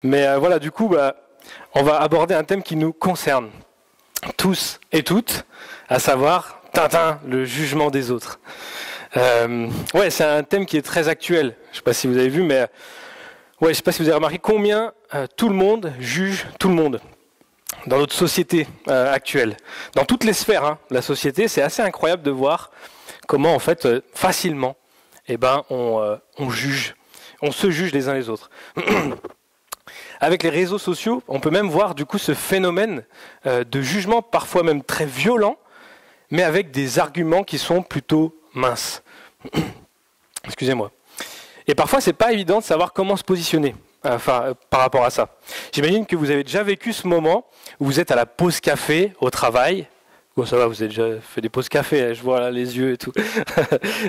Mais voilà, du coup, on va aborder un thème qui nous concerne tous et toutes, à savoir Tintin, le jugement des autres. Ouais, c'est un thème qui est très actuel. Je ne sais pas si vous avez vu, mais ouais, je ne sais pas si vous avez remarqué combien tout le monde juge tout le monde dans notre société actuelle. Dans toutes les sphères de la société, c'est assez incroyable de voir comment, en fait, facilement, on juge, on se juge les uns les autres. Avec les réseaux sociaux, on peut même voir du coup ce phénomène de jugement parfois même très violent, mais avec des arguments qui sont plutôt minces. Excusez-moi. Et parfois, c'est pas évident de savoir comment se positionner par rapport à ça. J'imagine que vous avez déjà vécu ce moment où vous êtes à la pause café au travail. Bon, ça va, vous avez déjà fait des pauses café, je vois là les yeux et tout.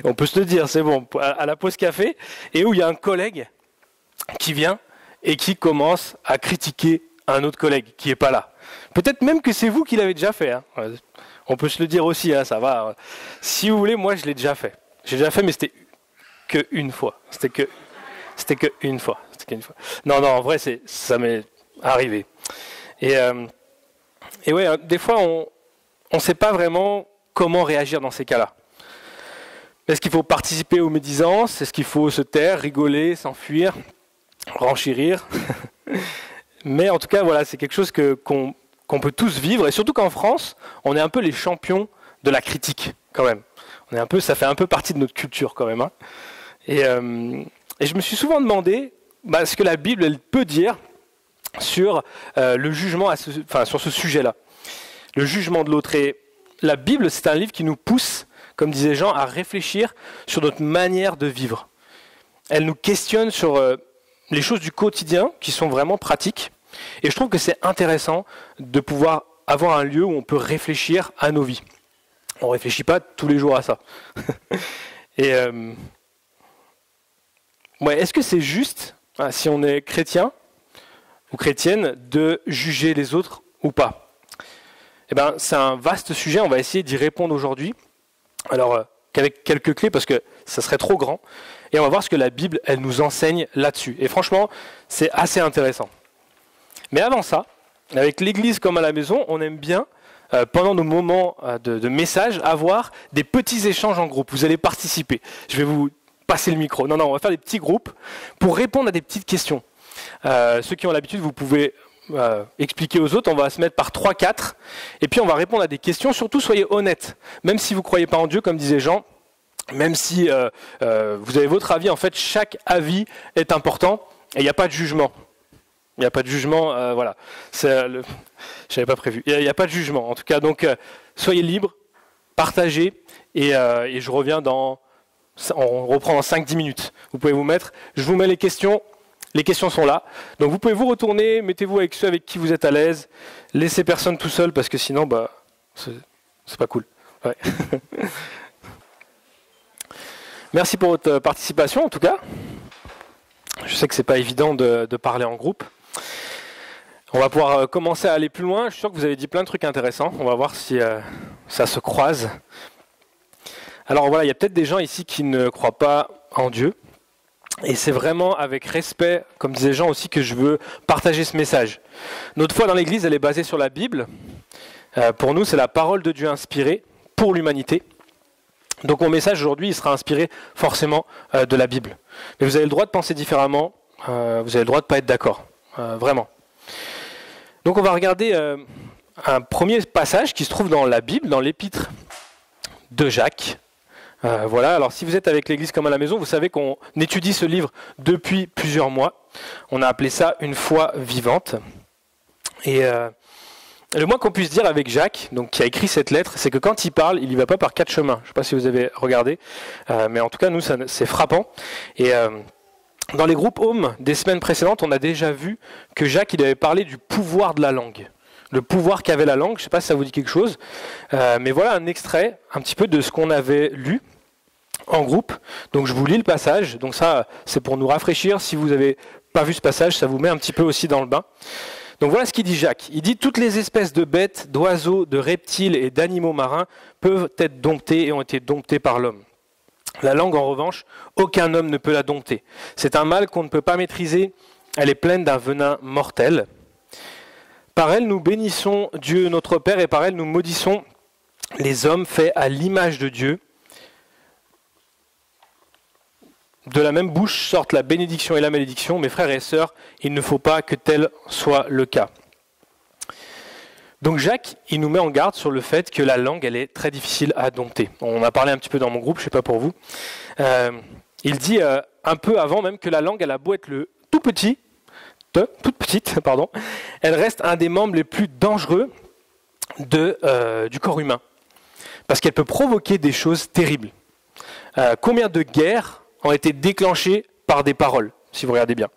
On peut se le dire, c'est bon, à la pause café, et où il y a un collègue qui vient et qui commence à critiquer un autre collègue qui n'est pas là. Peut-être même que c'est vous qui l'avez déjà fait. On peut se le dire aussi, ça va. Si vous voulez, moi je l'ai déjà fait. J'ai déjà fait, mais c'était qu'une fois. C'était que une fois. Non, en vrai, ça m'est arrivé. Et ouais, des fois, on ne sait pas vraiment comment réagir dans ces cas-là. Est-ce qu'il faut participer aux médisances? Est-ce qu'il faut se taire, rigoler, s'enfuir, renchérir? Mais en tout cas, voilà, c'est quelque chose qu'on peut tous vivre. Et surtout qu'en France, on est un peu les champions de la critique, quand même. Ça fait un peu partie de notre culture, quand même. Et je me suis souvent demandé ce que la Bible elle peut dire sur le jugement sur ce sujet-là. Le jugement de l'autre. Et la Bible, c'est un livre qui nous pousse, comme disait Jean, à réfléchir sur notre manière de vivre. Elle nous questionne sur les choses du quotidien qui sont vraiment pratiques. Et je trouve que c'est intéressant de pouvoir avoir un lieu où on peut réfléchir à nos vies. On ne réfléchit pas tous les jours à ça. Et est-ce que c'est juste, si on est chrétien ou chrétienne, de juger les autres ou pas? C'est un vaste sujet, on va essayer d'y répondre aujourd'hui. Alors, qu'avec quelques clés, parce que ça serait trop grand. Et on va voir ce que la Bible, elle nous enseigne là-dessus. Et franchement, c'est assez intéressant. Mais avant ça, avec l'Église comme à la maison, on aime bien, pendant nos moments de message, avoir des petits échanges en groupe. Vous allez participer. Je vais vous passer le micro. Non, on va faire des petits groupes pour répondre à des petites questions. Ceux qui ont l'habitude, vous pouvez expliquer aux autres. On va se mettre par 3-4. Et puis on va répondre à des questions. Surtout, soyez honnêtes. Même si vous ne croyez pas en Dieu, comme disait Jean, même si vous avez votre avis, en fait, chaque avis est important et il n'y a pas de jugement. Il n'y a pas de jugement, voilà. Je n'avais pas prévu. Il n'y a pas de jugement, en tout cas. Donc, soyez libres, partagez, et je reviens on reprend dans 5-10 minutes. Vous pouvez vous mettre, je vous mets les questions sont là. Donc, vous pouvez vous retourner, mettez-vous avec ceux avec qui vous êtes à l'aise, laissez personne tout seul, parce que sinon, c'est pas cool. Ouais. Merci pour votre participation, en tout cas. Je sais que c'est pas évident de parler en groupe. On va pouvoir commencer à aller plus loin. Je suis sûr que vous avez dit plein de trucs intéressants. On va voir si ça se croise. Alors voilà, il y a peut-être des gens ici qui ne croient pas en Dieu. Et c'est vraiment avec respect, comme disait Jean aussi, que je veux partager ce message. Notre foi dans l'Église, elle est basée sur la Bible. Pour nous, c'est la parole de Dieu inspirée pour l'humanité. Donc mon message aujourd'hui, il sera inspiré forcément de la Bible. Mais vous avez le droit de penser différemment, vous avez le droit de ne pas être d'accord, vraiment. Donc on va regarder un premier passage qui se trouve dans la Bible, dans l'épître de Jacques. Voilà, alors si vous êtes avec l'Église comme à la maison, vous savez qu'on étudie ce livre depuis plusieurs mois. On a appelé ça une foi vivante. Et le moins qu'on puisse dire avec Jacques, donc qui a écrit cette lettre, c'est que quand il parle, il n'y va pas par 4 chemins. Je ne sais pas si vous avez regardé, mais en tout cas, nous, c'est frappant. Et dans les groupes Home des semaines précédentes, on a déjà vu que Jacques, il avait parlé du pouvoir de la langue. Le pouvoir qu'avait la langue, je ne sais pas si ça vous dit quelque chose, mais voilà un extrait, un petit peu de ce qu'on avait lu en groupe. Donc je vous lis le passage, donc ça, c'est pour nous rafraîchir. Si vous n'avez pas vu ce passage, ça vous met un petit peu aussi dans le bain. Donc voilà ce qu'il dit Jacques. Il dit « Toutes les espèces de bêtes, d'oiseaux, de reptiles et d'animaux marins peuvent être domptées et ont été domptées par l'homme. La langue, en revanche, aucun homme ne peut la dompter. C'est un mal qu'on ne peut pas maîtriser elle est pleine d'un venin mortel. Par elle, nous bénissons Dieu notre Père, et par elle, nous maudissons les hommes faits à l'image de Dieu. De la même bouche sortent la bénédiction et la malédiction. Mes frères et sœurs, il ne faut pas que tel soit le cas. Donc Jacques, il nous met en garde sur le fait que la langue, elle est très difficile à dompter. On en a parlé un petit peu dans mon groupe, je ne sais pas pour vous. Il dit un peu avant même que la langue, elle a beau être toute petite, elle reste un des membres les plus dangereux du corps humain. Parce qu'elle peut provoquer des choses terribles. Combien de guerres ont été déclenchées par des paroles, si vous regardez bien.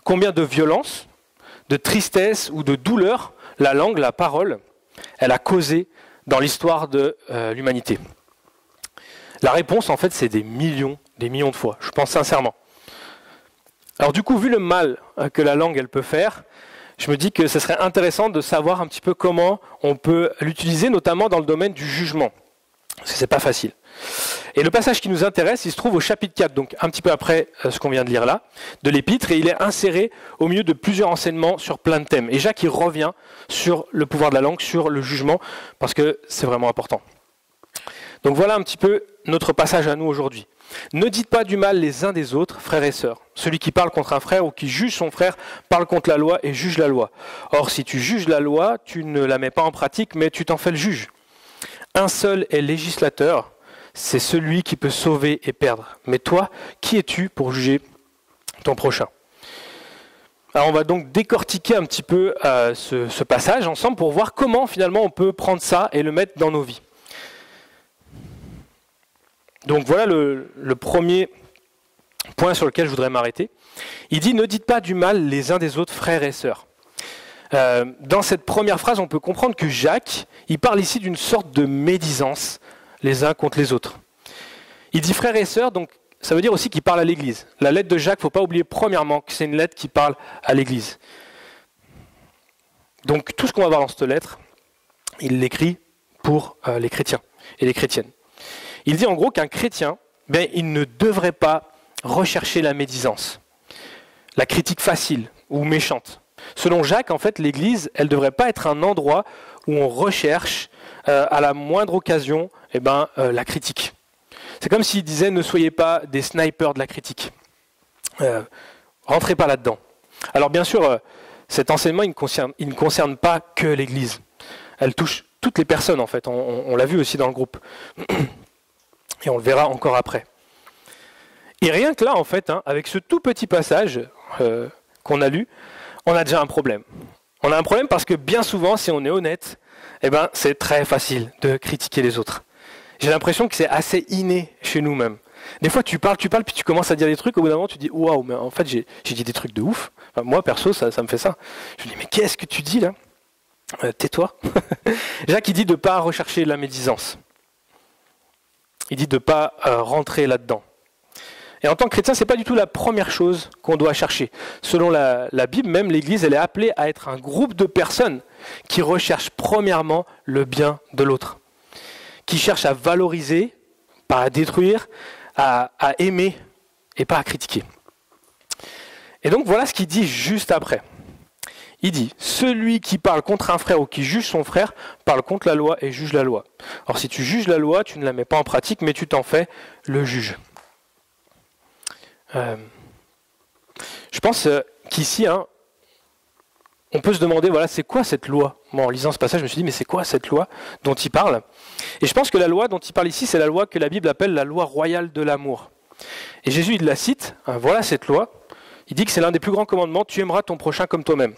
Combien de violences, de tristesse ou de douleur la langue, la parole, elle a causé dans l'histoire de l'humanité. La réponse, en fait, c'est des millions de fois, je pense sincèrement. Alors du coup, vu le mal que la langue, elle peut faire, je me dis que ce serait intéressant de savoir un petit peu comment on peut l'utiliser, notamment dans le domaine du jugement. Parce que c'est pas facile. Et le passage qui nous intéresse, il se trouve au chapitre 4, donc un petit peu après ce qu'on vient de lire là, de l'Épître, et il est inséré au milieu de plusieurs enseignements sur plein de thèmes. Et Jacques, il revient sur le pouvoir de la langue, sur le jugement, parce que c'est vraiment important. Donc voilà un petit peu notre passage à nous aujourd'hui. Ne dites pas du mal les uns des autres, frères et sœurs. Celui qui parle contre un frère ou qui juge son frère parle contre la loi et juge la loi. Or, si tu juges la loi, tu ne la mets pas en pratique, mais tu t'en fais le juge. Un seul est législateur, c'est celui qui peut sauver et perdre. Mais toi, qui es-tu pour juger ton prochain ? Alors on va donc décortiquer un petit peu ce passage ensemble pour voir comment finalement on peut prendre ça et le mettre dans nos vies. Donc voilà le premier point sur lequel je voudrais m'arrêter. Il dit « Ne dites pas du mal les uns des autres, frères et sœurs ». Dans cette première phrase, on peut comprendre que Jacques, il parle ici d'une sorte de médisance les uns contre les autres. Il dit frères et sœurs, donc ça veut dire aussi qu'il parle à l'Église. La lettre de Jacques, il ne faut pas oublier premièrement que c'est une lettre qui parle à l'Église. Donc tout ce qu'on va voir dans cette lettre, il l'écrit pour les chrétiens et les chrétiennes. Il dit en gros qu'un chrétien, il ne devrait pas rechercher la médisance, la critique facile ou méchante. Selon Jacques, en fait, l'Église, elle ne devrait pas être un endroit où on recherche à la moindre occasion la critique. C'est comme s'il disait ne soyez pas des snipers de la critique. Rentrez pas là-dedans. Alors bien sûr, cet enseignement il ne concerne pas que l'Église. Elle touche toutes les personnes en fait. On l'a vu aussi dans le groupe. Et on le verra encore après. Et rien que là en fait, avec ce tout petit passage qu'on a lu, on a déjà un problème. On a un problème parce que bien souvent, si on est honnête, c'est très facile de critiquer les autres. J'ai l'impression que c'est assez inné chez nous-mêmes. Des fois, tu parles, puis tu commences à dire des trucs, au bout d'un moment, tu dis « Waouh, mais en fait, j'ai dit des trucs de ouf. » Moi, perso, ça me fait ça. Je me dis « Mais qu'est-ce que tu dis, là ?» Tais-toi. Jacques, il dit de ne pas rechercher la médisance. Il dit de ne pas rentrer là-dedans. Et en tant que chrétien, ce n'est pas du tout la première chose qu'on doit chercher. Selon la Bible, même l'Église, elle est appelée à être un groupe de personnes qui recherchent premièrement le bien de l'autre, qui cherchent à valoriser, pas à détruire, à aimer et pas à critiquer. Et donc voilà ce qu'il dit juste après. Il dit « Celui qui parle contre un frère ou qui juge son frère parle contre la loi et juge la loi. Or si tu juges la loi, tu ne la mets pas en pratique, mais tu t'en fais le juge. » Je pense qu'ici, on peut se demander, voilà, c'est quoi cette loi ? Moi, en lisant ce passage, je me suis dit, mais c'est quoi cette loi dont il parle ? Et je pense que la loi dont il parle ici, c'est la loi que la Bible appelle la loi royale de l'amour. Et Jésus, il la cite, voilà cette loi. Il dit que c'est l'un des plus grands commandements, tu aimeras ton prochain comme toi-même.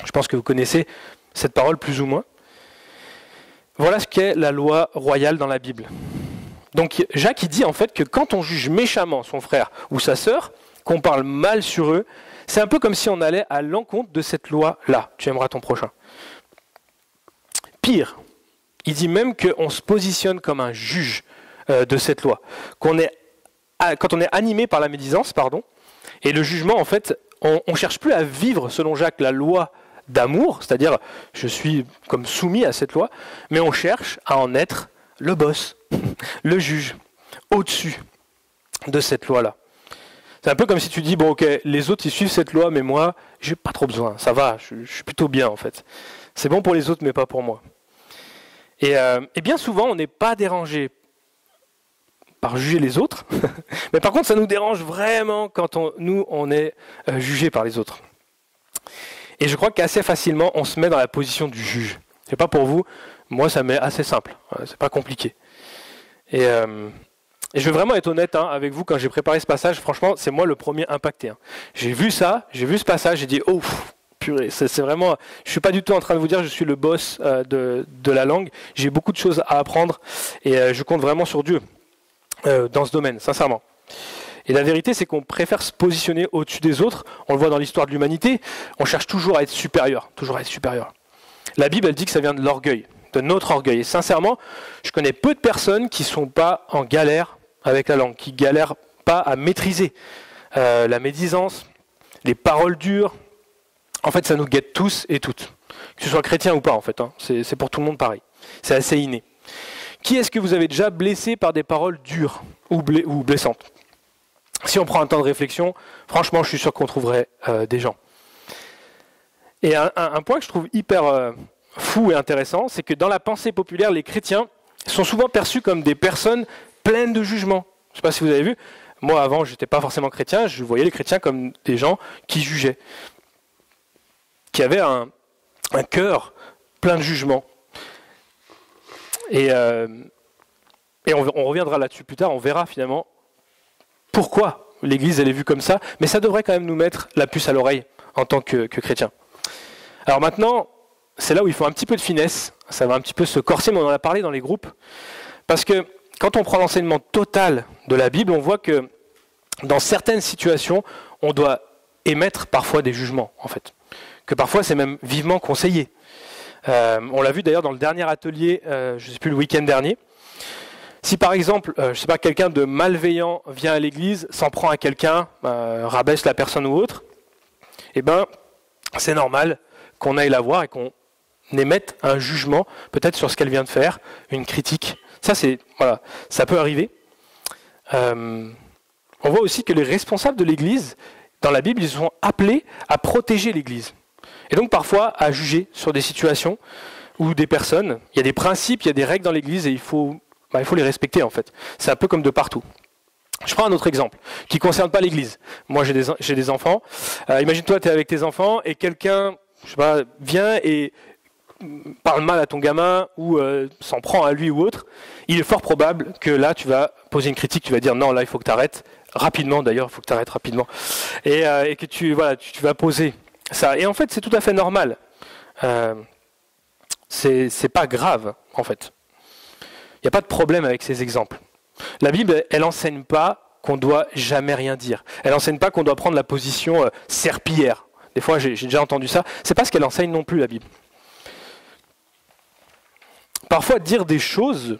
Je pense que vous connaissez cette parole plus ou moins. Voilà ce qu'est la loi royale dans la Bible. Donc Jacques, il dit en fait que quand on juge méchamment son frère ou sa sœur, qu'on parle mal sur eux, c'est un peu comme si on allait à l'encontre de cette loi-là. Tu aimeras ton prochain. Pire, il dit même qu'on se positionne comme un juge de cette loi. Quand on est animé par la médisance, et le jugement, en fait, on ne cherche plus à vivre, selon Jacques, la loi d'amour, c'est-à-dire je suis comme soumis à cette loi, mais on cherche à en être le boss, le juge, au-dessus de cette loi-là. C'est un peu comme si tu dis, bon ok, les autres ils suivent cette loi, mais moi, j'ai pas trop besoin, ça va, je suis plutôt bien en fait. C'est bon pour les autres, mais pas pour moi. Et bien souvent, on n'est pas dérangé par juger les autres, mais par contre, ça nous dérange vraiment quand on est jugé par les autres. Et je crois qu'assez facilement, on se met dans la position du juge. C'est pas pour vous, moi ça m'est assez simple, c'est pas compliqué. Et je vais vraiment être honnête avec vous, quand j'ai préparé ce passage, franchement, c'est moi le premier impacté. J'ai vu ce passage, j'ai dit, oh, purée, c'est vraiment... Je suis pas du tout en train de vous dire que je suis le boss de la langue, j'ai beaucoup de choses à apprendre, et je compte vraiment sur Dieu dans ce domaine, sincèrement. Et la vérité, c'est qu'on préfère se positionner au-dessus des autres, on le voit dans l'histoire de l'humanité, on cherche toujours à être supérieur, toujours à être supérieur. La Bible, elle dit que ça vient de l'orgueil, de notre orgueil. Et sincèrement, je connais peu de personnes qui ne sont pas en galère avec la langue, qui ne galèrent pas à maîtriser la médisance, les paroles dures. En fait, ça nous guette tous et toutes. Que ce soit chrétien ou pas, en fait. C'est pour tout le monde pareil. C'est assez inné. Qui est-ce que vous avez déjà blessé par des paroles dures ou blessantes ? Si on prend un temps de réflexion, franchement, je suis sûr qu'on trouverait des gens. Et un point que je trouve hyper fou et intéressant, c'est que dans la pensée populaire, les chrétiens sont souvent perçus comme des personnes pleines de jugement. Je ne sais pas si vous avez vu, moi avant, je n'étais pas forcément chrétien, je voyais les chrétiens comme des gens qui jugeaient, qui avaient un cœur plein de jugement. Et on reviendra là-dessus plus tard, on verra finalement pourquoi l'Église elle est vue comme ça, mais ça devrait quand même nous mettre la puce à l'oreille en tant que chrétiens. Alors maintenant, c'est là où il faut un petit peu de finesse, ça va un petit peu se corser, mais on en a parlé dans les groupes, parce que quand on prend l'enseignement total de la Bible, on voit que dans certaines situations, on doit émettre parfois des jugements, en fait, que parfois c'est même vivement conseillé. On l'a vu d'ailleurs dans le dernier atelier, je ne sais plus, le week-end dernier. Si par exemple, quelqu'un de malveillant vient à l'église, s'en prend à quelqu'un, rabaisse la personne ou autre, eh ben, c'est normal qu'on aille la voir et qu'on émette un jugement, peut-être sur ce qu'elle vient de faire, une critique. Ça peut arriver. On voit aussi que les responsables de l'église, dans la Bible, ils sont appelés à protéger l'église. Et donc parfois à juger sur des situations ou des personnes. Il y a des principes, il y a des règles dans l'église et il faut les respecter en fait. C'est un peu comme de partout. Je prends un autre exemple qui ne concerne pas l'église. Moi j'ai des enfants. Imagine-toi, tu es avec tes enfants et quelqu'un vient et parle mal à ton gamin ou s'en prend à lui ou autre. Il est fort probable que là tu vas poser une critique, tu vas dire non, là il faut que tu arrêtes. Rapidement d'ailleurs, il faut que tu arrêtes rapidement. Et que tu vas poser ça. Et en fait c'est tout à fait normal. C'est pas grave en fait. Il n'y a pas de problème avec ces exemples. La Bible, elle n'enseigne pas qu'on doit jamais rien dire. Elle n'enseigne pas qu'on doit prendre la position serpillière. Des fois, j'ai déjà entendu ça. C'est pas ce qu'elle enseigne non plus, la Bible. Parfois, dire des choses,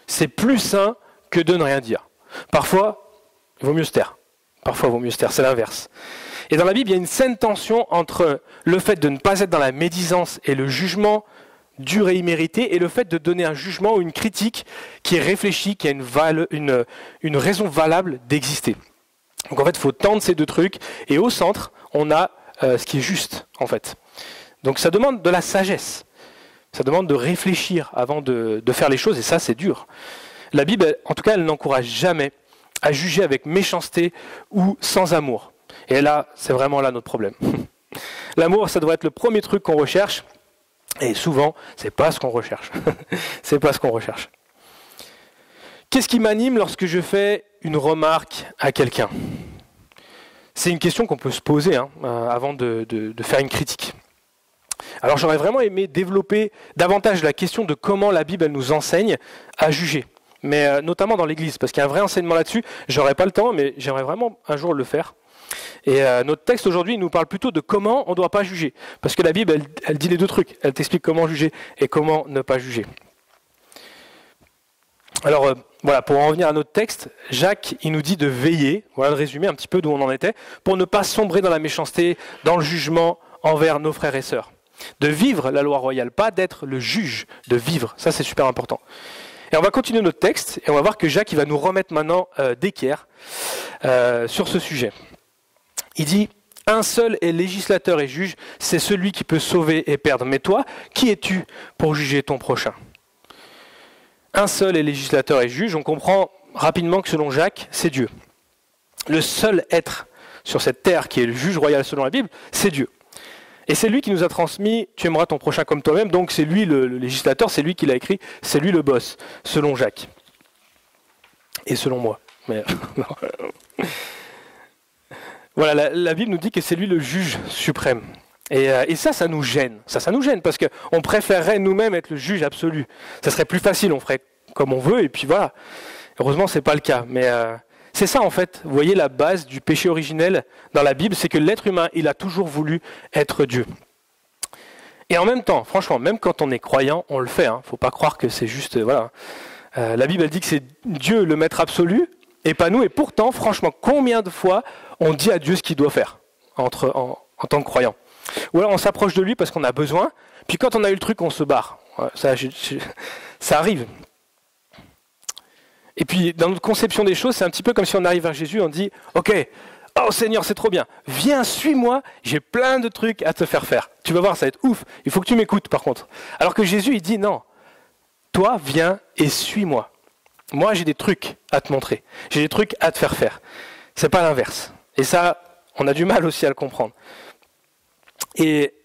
c'est plus sain que de ne rien dire. Parfois, il vaut mieux se taire. Parfois, il vaut mieux se taire. C'est l'inverse. Et dans la Bible, il y a une saine tension entre le fait de ne pas être dans la médisance et le jugement dur et immérité, et le fait de donner un jugement ou une critique qui est réfléchie, qui a une raison valable d'exister. Donc en fait, il faut tendre ces deux trucs, et au centre, on a ce qui est juste, en fait. Donc ça demande de la sagesse, ça demande de réfléchir avant de faire les choses, et ça, c'est dur. La Bible, en tout cas, elle n'encourage jamais à juger avec méchanceté ou sans amour. Et là, c'est vraiment là notre problème. L'amour, ça doit être le premier truc qu'on recherche, et souvent, c'est pas ce qu'on recherche. C'est pas ce qu'on recherche. Qu'est-ce qui m'anime lorsque je fais une remarque à quelqu'un ? C'est une question qu'on peut se poser avant de faire une critique. Alors j'aurais vraiment aimé développer davantage la question de comment la Bible elle nous enseigne à juger. Mais notamment dans l'Église, parce qu'il y a un vrai enseignement là-dessus. J'aurais pas le temps, mais j'aimerais vraiment un jour le faire. Et notre texte aujourd'hui il nous parle plutôt de comment on ne doit pas juger. Parce que la Bible, elle dit les deux trucs. Elle t'explique comment juger et comment ne pas juger. Alors voilà, pour en revenir à notre texte, Jacques, il nous dit de veiller, voilà le résumé un petit peu d'où on en était, pour ne pas sombrer dans la méchanceté, dans le jugement envers nos frères et sœurs. De vivre la loi royale, pas d'être le juge, de vivre. Ça c'est super important. Et on va continuer notre texte et on va voir que Jacques il va nous remettre maintenant d'équerre sur ce sujet. Il dit, un seul est législateur et juge, c'est celui qui peut sauver et perdre. Mais toi, qui es-tu pour juger ton prochain? Un seul est législateur et juge, on comprend rapidement que selon Jacques, c'est Dieu. Le seul être sur cette terre qui est le juge royal selon la Bible, c'est Dieu. Et c'est lui qui nous a transmis « tu aimeras ton prochain comme toi-même », donc c'est lui le législateur, c'est lui qui l'a écrit, c'est lui le boss, selon Jacques. Et selon moi. Mais voilà, la Bible nous dit que c'est lui le juge suprême. Et ça nous gêne. Ça nous gêne, parce qu'on préférerait nous-mêmes être le juge absolu. Ça serait plus facile, on ferait comme on veut, et puis voilà. Heureusement, ce n'est pas le cas. Mais c'est ça, en fait. Vous voyez, la base du péché originel dans la Bible, c'est que l'être humain, il a toujours voulu être Dieu. Et en même temps, franchement, même quand on est croyant, on le fait. Il ne faut pas croire que c'est juste... voilà. La Bible, elle dit que c'est Dieu le maître absolu, et pas nous. Et pourtant, franchement, combien de fois on dit à Dieu ce qu'il doit faire en tant que croyant? Ou alors on s'approche de lui parce qu'on a besoin, puis quand on a eu le truc, on se barre. Ça arrive. Et puis, dans notre conception des choses, c'est un petit peu comme si on arrive vers Jésus, on dit « Ok, oh Seigneur, c'est trop bien, viens, suis-moi, j'ai plein de trucs à te faire faire. Tu vas voir, ça va être ouf, il faut que tu m'écoutes par contre. » Alors que Jésus, il dit « Non, toi, viens et suis-moi. Moi, j'ai des trucs à te montrer, j'ai des trucs à te faire faire. » C'est pas l'inverse. Et ça, on a du mal aussi à le comprendre. Et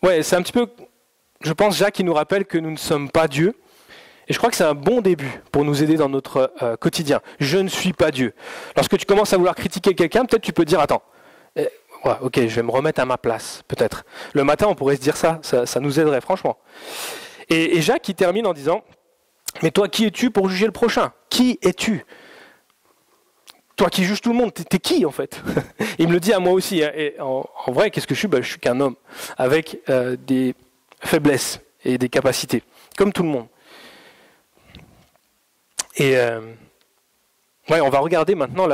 ouais, c'est un petit peu, je pense, Jacques qui nous rappelle que nous ne sommes pas Dieu. Et je crois que c'est un bon début pour nous aider dans notre quotidien. Je ne suis pas Dieu. Lorsque tu commences à vouloir critiquer quelqu'un, peut-être tu peux te dire, attends, ouais, ok, je vais me remettre à ma place, peut-être. Le matin, on pourrait se dire ça nous aiderait, franchement. Et Jacques, il termine en disant, mais toi, qui es-tu pour juger le prochain? Qui es-tu? Toi qui juges tout le monde, t'es qui en fait? Il me le dit à moi aussi. Hein. Et en vrai, qu'est-ce que je suis? Je suis qu'un homme avec des faiblesses et des capacités, comme tout le monde. Et ouais, on va regarder maintenant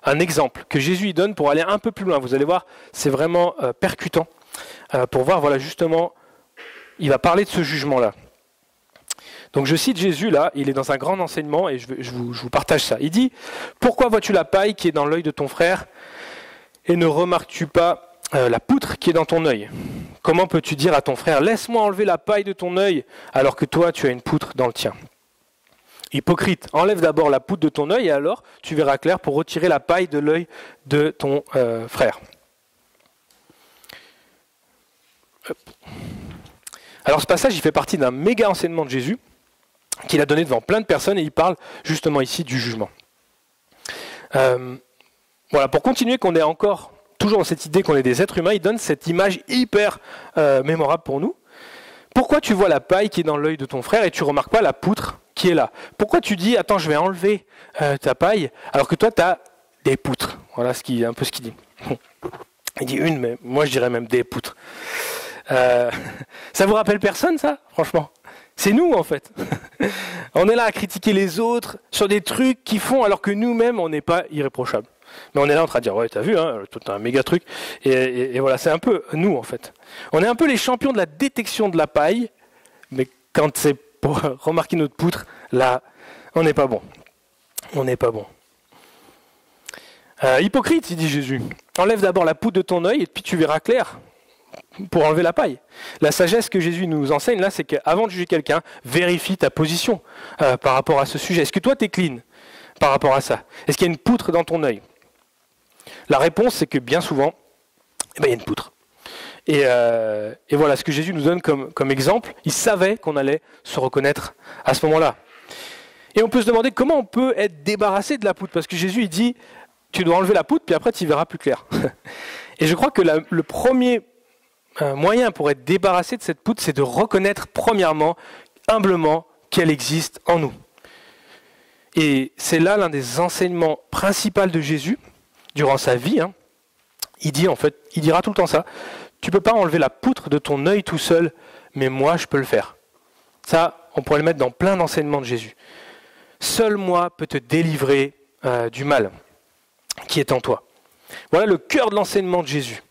un exemple que Jésus y donne pour aller un peu plus loin. Vous allez voir, c'est vraiment percutant pour voir, voilà, justement, il va parler de ce jugement-là. Donc je cite Jésus là, il est dans un grand enseignement et je vous partage ça. Il dit, pourquoi vois-tu la paille qui est dans l'œil de ton frère et ne remarques-tu pas la poutre qui est dans ton œil? Comment peux-tu dire à ton frère, laisse-moi enlever la paille de ton œil alors que toi tu as une poutre dans le tien? Hypocrite, enlève d'abord la poutre de ton œil et alors tu verras clair pour retirer la paille de l'œil de ton frère. Hop. Alors ce passage, il fait partie d'un méga enseignement de Jésus qu'il a donné devant plein de personnes et il parle justement ici du jugement. Voilà, pour continuer qu'on est encore toujours dans cette idée qu'on est des êtres humains, il donne cette image hyper mémorable pour nous. Pourquoi tu vois la paille qui est dans l'œil de ton frère et tu ne remarques pas la poutre qui est là? Pourquoi tu dis, attends, je vais enlever ta paille alors que toi, tu as des poutres? Voilà un peu ce qu'il dit. Il dit une, mais moi je dirais même des poutres. Ça vous rappelle personne, ça, franchement? C'est nous, en fait. On est là à critiquer les autres sur des trucs qu'ils font alors que nous-mêmes, on n'est pas irréprochables. Mais on est là en train de dire, ouais, t'as vu, hein, tout un méga truc. Et voilà, c'est un peu nous, en fait. On est un peu les champions de la détection de la paille, mais quand c'est pour remarquer notre poutre, là, on n'est pas bon. On n'est pas bon. Hypocrite, il dit Jésus. Enlève d'abord la poutre de ton œil et puis tu verras clair pour enlever la paille. La sagesse que Jésus nous enseigne là, c'est qu'avant de juger quelqu'un, vérifie ta position par rapport à ce sujet. Est-ce que toi, tu es clean par rapport à ça? Est-ce qu'il y a une poutre dans ton œil? La réponse, c'est que bien souvent, il y a une poutre. Et voilà ce que Jésus nous donne comme exemple. Il savait qu'on allait se reconnaître à ce moment-là. Et on peut se demander comment on peut être débarrassé de la poutre. Parce que Jésus, il dit, tu dois enlever la poutre, puis après, tu y verras plus clair. Et je crois que le premier moyen pour être débarrassé de cette poutre, c'est de reconnaître premièrement, humblement, qu'elle existe en nous. Et c'est là l'un des enseignements principaux de Jésus, durant sa vie. Hein. Il dira tout le temps ça. Tu ne peux pas enlever la poutre de ton œil tout seul, mais moi, je peux le faire. Ça, on pourrait le mettre dans plein d'enseignements de Jésus. Seul moi peut te délivrer du mal qui est en toi. Voilà le cœur de l'enseignement de Jésus.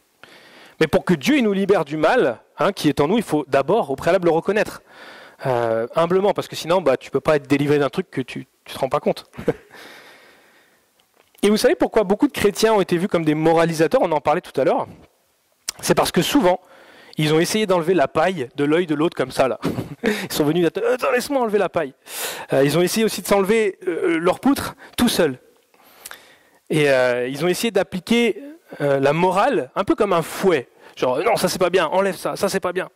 Mais pour que Dieu il nous libère du mal qui est en nous, il faut d'abord, au préalable, le reconnaître. Humblement, parce que sinon, tu ne peux pas être délivré d'un truc que tu ne te rends pas compte. Et vous savez pourquoi beaucoup de chrétiens ont été vus comme des moralisateurs? On en parlait tout à l'heure. C'est parce que souvent, ils ont essayé d'enlever la paille de l'œil de l'autre comme ça, là. Ils sont venus, attends, laisse-moi enlever la paille. Ils ont essayé aussi de s'enlever leur poutre tout seuls. Et ils ont essayé d'appliquer la morale un peu comme un fouet. Genre, non, ça c'est pas bien, enlève ça, ça c'est pas bien.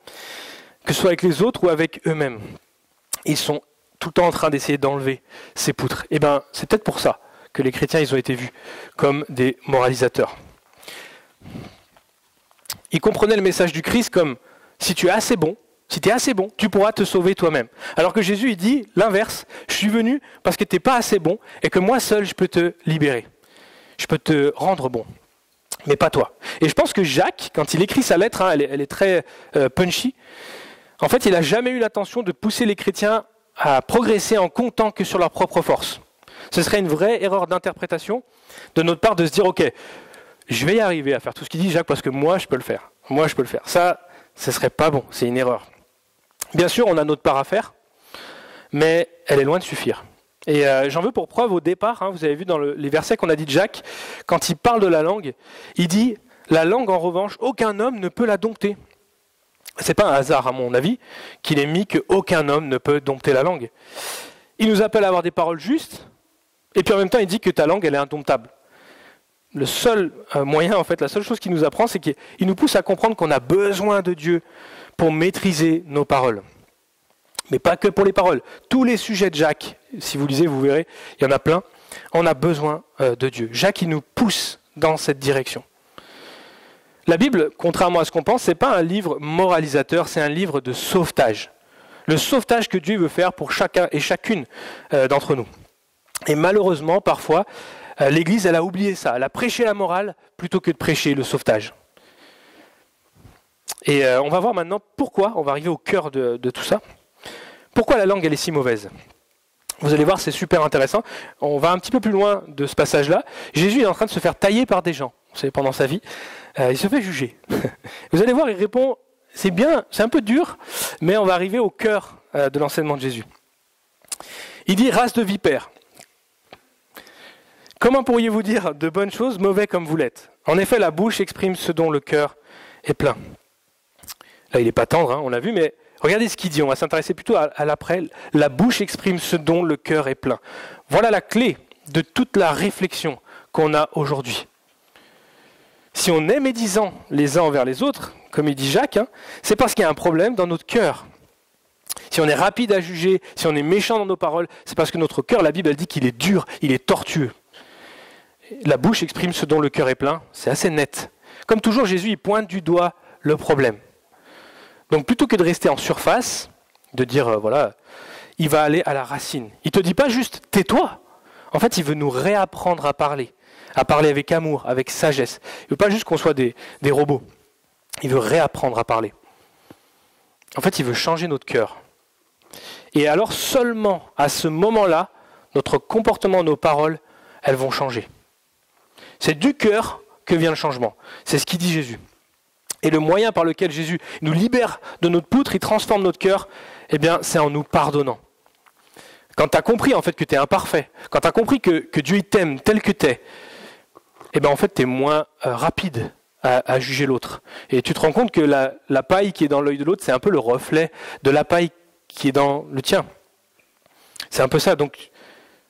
Que ce soit avec les autres ou avec eux-mêmes. Ils sont tout le temps en train d'essayer d'enlever ces poutres. Et bien, c'est peut-être pour ça que les chrétiens, ils ont été vus comme des moralisateurs. Ils comprenaient le message du Christ comme, si tu es assez bon, tu pourras te sauver toi-même. Alors que Jésus, il dit l'inverse, je suis venu parce que tu n'es pas assez bon et que moi seul, je peux te libérer. Je peux te rendre bon, mais pas toi. Et je pense que Jacques, quand il écrit sa lettre, elle est très punchy, en fait, il n'a jamais eu l'intention de pousser les chrétiens à progresser en comptant que sur leur propre force. Ce serait une vraie erreur d'interprétation de notre part de se dire, ok, je vais y arriver à faire tout ce qu'il dit Jacques parce que moi je peux le faire. Moi je peux le faire. Ça, ce serait pas bon, c'est une erreur. Bien sûr, on a notre part à faire, mais elle est loin de suffire. Et j'en veux pour preuve au départ, vous avez vu dans les versets qu'on a dit de Jacques, quand il parle de la langue, il dit, la langue en revanche, aucun homme ne peut la dompter. C'est pas un hasard à mon avis qu'il ait mis qu'aucun homme ne peut dompter la langue. Il nous appelle à avoir des paroles justes, et puis en même temps il dit que ta langue elle est indomptable. Le seul moyen, en fait, la seule chose qu'il nous apprend, c'est qu'il nous pousse à comprendre qu'on a besoin de Dieu pour maîtriser nos paroles. Mais pas que pour les paroles. Tous les sujets de Jacques, si vous lisez, vous verrez, il y en a plein, on a besoin de Dieu. Jacques, il nous pousse dans cette direction. La Bible, contrairement à ce qu'on pense, ce n'est pas un livre moralisateur, c'est un livre de sauvetage. Le sauvetage que Dieu veut faire pour chacun et chacune d'entre nous. Et malheureusement, parfois, l'Église, elle a oublié ça. Elle a prêché la morale plutôt que de prêcher le sauvetage. Et on va voir maintenant pourquoi, on va arriver au cœur de tout ça. Pourquoi la langue, elle est si mauvaise? Vous allez voir, c'est super intéressant. On va un petit peu plus loin de ce passage-là. Jésus est en train de se faire tailler par des gens. Vous savez, pendant sa vie, il se fait juger. Vous allez voir, il répond, c'est bien, c'est un peu dur, mais on va arriver au cœur de l'enseignement de Jésus. Il dit, race de vipères. Comment pourriez-vous dire de bonnes choses, mauvais comme vous l'êtes? En effet, la bouche exprime ce dont le cœur est plein. Là, il n'est pas tendre, on l'a vu, mais regardez ce qu'il dit. On va s'intéresser plutôt à l'après. La bouche exprime ce dont le cœur est plein. Voilà la clé de toute la réflexion qu'on a aujourd'hui. Si on est médisant les uns envers les autres, comme il dit Jacques, c'est parce qu'il y a un problème dans notre cœur. Si on est rapide à juger, si on est méchant dans nos paroles, c'est parce que notre cœur, la Bible elle dit qu'il est dur, il est tortueux. La bouche exprime ce dont le cœur est plein, c'est assez net. Comme toujours, Jésus il pointe du doigt le problème. Donc plutôt que de rester en surface, de dire voilà, il va aller à la racine. Il ne te dit pas juste tais-toi. En fait, il veut nous réapprendre à parler avec amour, avec sagesse. Il ne veut pas juste qu'on soit des robots. Il veut réapprendre à parler. En fait, il veut changer notre cœur. Et alors seulement à ce moment-là, notre comportement, nos paroles, elles vont changer. C'est du cœur que vient le changement. C'est ce qu'il dit Jésus. Et le moyen par lequel Jésus nous libère de notre poutre, il transforme notre cœur, eh bien, c'est en nous pardonnant. Quand tu as compris en fait que tu es imparfait, quand tu as compris que Dieu il t'aime tel que tu es, eh bien, en fait, tu es moins rapide à juger l'autre. Et tu te rends compte que la paille qui est dans l'œil de l'autre, c'est un peu le reflet de la paille qui est dans le tien. C'est un peu ça. Donc,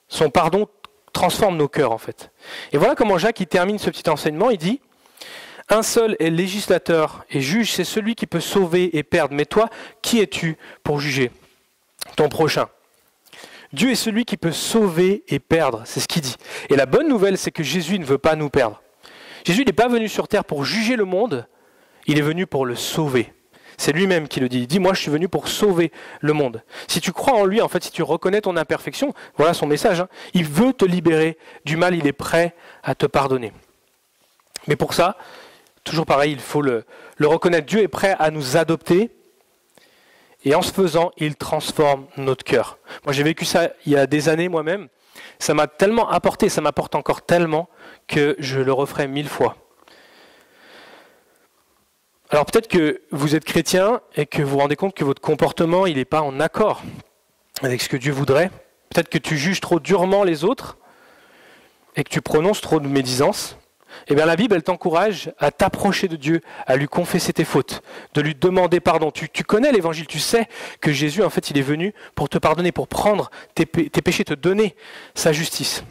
son pardon transforme nos cœurs, en fait. Et voilà comment Jacques il termine ce petit enseignement. Il dit « Un seul est législateur et juge, c'est celui qui peut sauver et perdre. Mais toi, qui es-tu pour juger ton prochain ?» Dieu est celui qui peut sauver et perdre, c'est ce qu'il dit. Et la bonne nouvelle, c'est que Jésus ne veut pas nous perdre. Jésus n'est pas venu sur terre pour juger le monde, il est venu pour le sauver. C'est lui-même qui le dit. Il dit, moi je suis venu pour sauver le monde. Si tu crois en lui, en fait, si tu reconnais ton imperfection, voilà son message, il veut te libérer du mal, il est prêt à te pardonner. Mais pour ça, toujours pareil, il faut le reconnaître. Dieu est prêt à nous adopter. Et en se faisant, il transforme notre cœur. Moi, j'ai vécu ça il y a des années moi-même. Ça m'a tellement apporté, ça m'apporte encore tellement que je le referai 1000 fois. Alors peut-être que vous êtes chrétien et que vous vous rendez compte que votre comportement, il n'est pas en accord avec ce que Dieu voudrait. Peut-être que tu juges trop durement les autres. et que tu prononces trop de médisance, eh bien la Bible, elle t'encourage à t'approcher de Dieu, à lui confesser tes fautes, de lui demander pardon. Tu connais l'évangile, tu sais que Jésus, en fait, il est venu pour te pardonner, pour prendre tes péchés, te donner sa justice.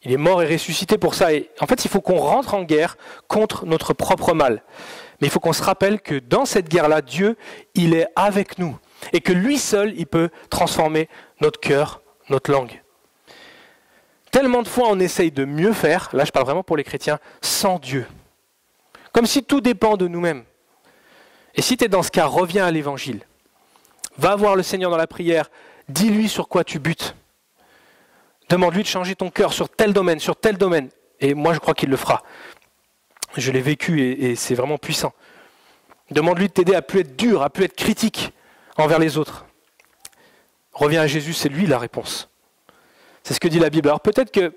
Il est mort et ressuscité pour ça. Et en fait, il faut qu'on rentre en guerre contre notre propre mal. Mais il faut qu'on se rappelle que dans cette guerre-là, Dieu, il est avec nous. Et que lui seul, il peut transformer notre cœur, notre langue. Tellement de fois on essaye de mieux faire, là je parle vraiment pour les chrétiens, sans Dieu. Comme si tout dépend de nous-mêmes. Et si tu es dans ce cas, reviens à l'évangile. Va voir le Seigneur dans la prière, dis-lui sur quoi tu butes. Demande-lui de changer ton cœur sur tel domaine, sur tel domaine. Et moi je crois qu'il le fera. Je l'ai vécu et c'est vraiment puissant. Demande-lui de t'aider à plus être dur, à plus être critique envers les autres. Reviens à Jésus, c'est lui la réponse. C'est ce que dit la Bible. Alors peut-être que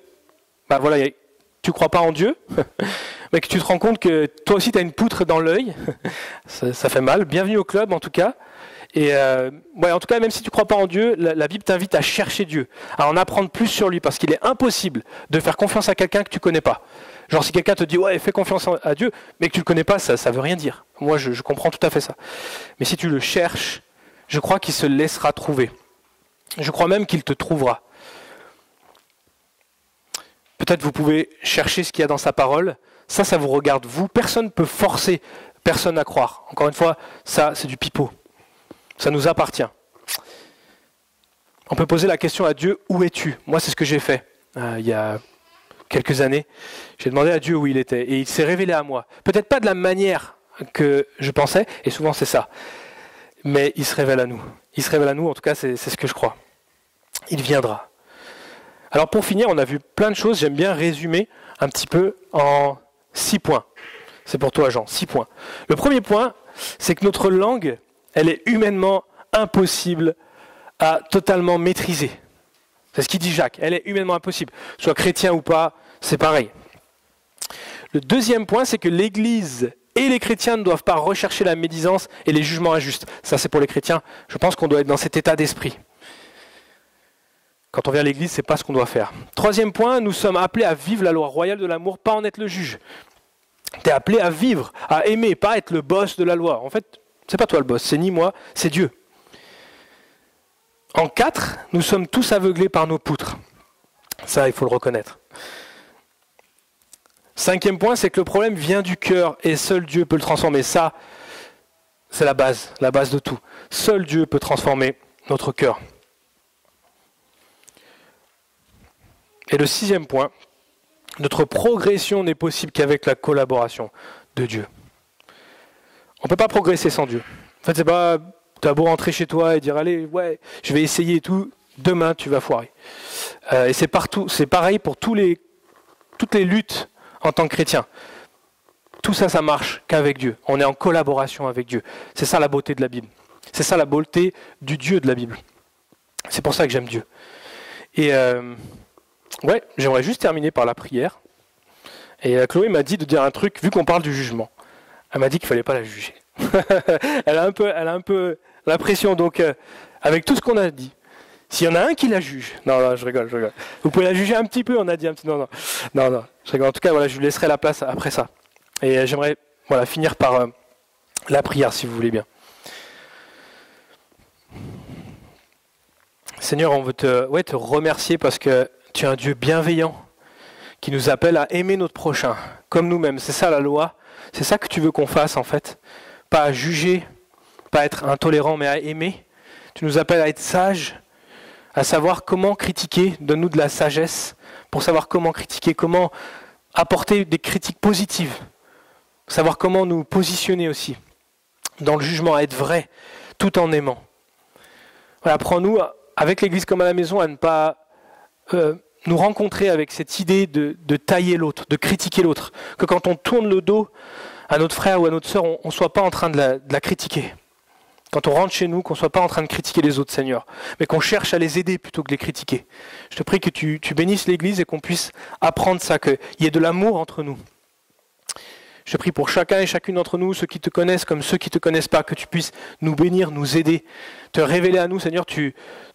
tu ne crois pas en Dieu, mais que tu te rends compte que toi aussi tu as une poutre dans l'œil. Ça fait mal. Bienvenue au club en tout cas. Et en tout cas, même si tu ne crois pas en Dieu, la Bible t'invite à chercher Dieu, à en apprendre plus sur lui, parce qu'il est impossible de faire confiance à quelqu'un que tu ne connais pas. Genre si quelqu'un te dit « ouais, fais confiance à Dieu », mais que tu ne le connais pas, ça ne veut rien dire. Moi, je comprends tout à fait ça. Mais si tu le cherches, je crois qu'il se laissera trouver. Je crois même qu'il te trouvera. Peut-être vous pouvez chercher ce qu'il y a dans sa parole. Ça vous regarde vous. Personne ne peut forcer personne à croire. Encore une fois, ça, c'est du pipeau. Ça nous appartient. On peut poser la question à Dieu, où es-tu ? Moi, c'est ce que j'ai fait il y a quelques années. J'ai demandé à Dieu où il était et il s'est révélé à moi. Peut-être pas de la manière que je pensais, et souvent c'est ça. Mais il se révèle à nous. Il se révèle à nous, en tout cas, c'est ce que je crois. Il viendra. Alors pour finir, on a vu plein de choses. J'aime bien résumer un petit peu en 6 points. C'est pour toi, Jean, 6 points. Le premier point, c'est que notre langue, elle est humainement impossible à totalement maîtriser. C'est ce qu'il dit Jacques. Elle est humainement impossible. Soit chrétien ou pas, c'est pareil. Le deuxième point, c'est que l'Église et les chrétiens ne doivent pas rechercher la médisance et les jugements injustes. Ça, c'est pour les chrétiens. Je pense qu'on doit être dans cet état d'esprit. Quand on vient à l'Église, c'est pas ce qu'on doit faire. Troisième point, nous sommes appelés à vivre la loi royale de l'amour, pas en être le juge. Tu es appelé à vivre, à aimer, pas être le boss de la loi. En fait, c'est pas toi le boss, c'est ni moi, c'est Dieu. En 4, nous sommes tous aveuglés par nos poutres. Ça, il faut le reconnaître. 5e point, c'est que le problème vient du cœur et seul Dieu peut le transformer. Ça, c'est la base de tout. Seul Dieu peut transformer notre cœur. Et le 6e point, notre progression n'est possible qu'avec la collaboration de Dieu. On ne peut pas progresser sans Dieu. En fait, c'est pas, tu as beau rentrer chez toi et dire, allez, ouais, je vais essayer et tout, demain tu vas foirer. Et c'est partout, c'est pareil pour toutes les luttes en tant que chrétien. Tout ça, ça marche qu'avec Dieu. On est en collaboration avec Dieu. C'est ça la beauté de la Bible. C'est ça la beauté du Dieu de la Bible. C'est pour ça que j'aime Dieu. Et j'aimerais juste terminer par la prière. Et Chloé m'a dit de dire un truc, vu qu'on parle du jugement. Elle m'a dit qu'il ne fallait pas la juger. elle a un peu la pression, donc avec tout ce qu'on a dit, s'il y en a un qui la juge, non, je rigole. Vous pouvez la juger un petit peu, on a dit un petit, non, je rigole. En tout cas, voilà, je lui laisserai la place après ça. Et j'aimerais, finir par la prière, si vous voulez bien. Seigneur, on veut te remercier parce que tu es un Dieu bienveillant qui nous appelle à aimer notre prochain, comme nous-mêmes. C'est ça la loi, c'est ça que tu veux qu'on fasse en fait. Pas à juger, pas à être intolérant, mais à aimer. Tu nous appelles à être sages, à savoir comment critiquer. Donne-nous de la sagesse pour savoir comment critiquer, comment apporter des critiques positives, savoir comment nous positionner aussi dans le jugement, à être vrai, tout en aimant. Voilà, apprends-nous, avec l'Église comme à la maison, à ne pas nous rencontrer avec cette idée de tailler l'autre, de critiquer l'autre. Que quand on tourne le dos à notre frère ou à notre sœur, on ne soit pas en train de la critiquer. Quand on rentre chez nous, qu'on ne soit pas en train de critiquer les autres, Seigneur, mais qu'on cherche à les aider plutôt que de les critiquer. Je te prie que tu bénisses l'Église et qu'on puisse apprendre ça, qu'il y ait de l'amour entre nous. Je te prie pour chacun et chacune d'entre nous, ceux qui te connaissent comme ceux qui ne te connaissent pas, que tu puisses nous bénir, nous aider, te révéler à nous, Seigneur.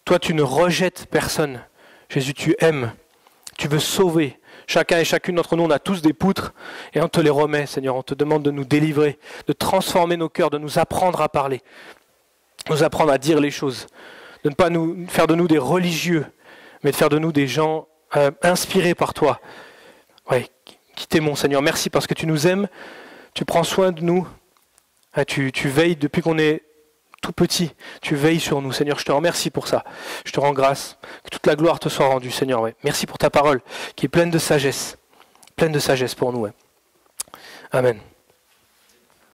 Toi, tu ne rejettes personne. Jésus, tu aimes Tu veux sauver. Chacun et chacune d'entre nous, on a tous des poutres et on te les remet, Seigneur. On te demande de nous délivrer, de transformer nos cœurs, de nous apprendre à parler, nous apprendre à dire les choses, de ne pas nous faire de nous des religieux, mais de faire de nous des gens inspirés par toi. Ouais, qui t'aimons, Seigneur. Merci parce que tu nous aimes, tu prends soin de nous, tu veilles depuis qu'on est tout petit, tu veilles sur nous, Seigneur. Je te remercie pour ça. Je te rends grâce. Que toute la gloire te soit rendue, Seigneur. Ouais. Merci pour ta parole qui est pleine de sagesse pour nous. Ouais. Amen.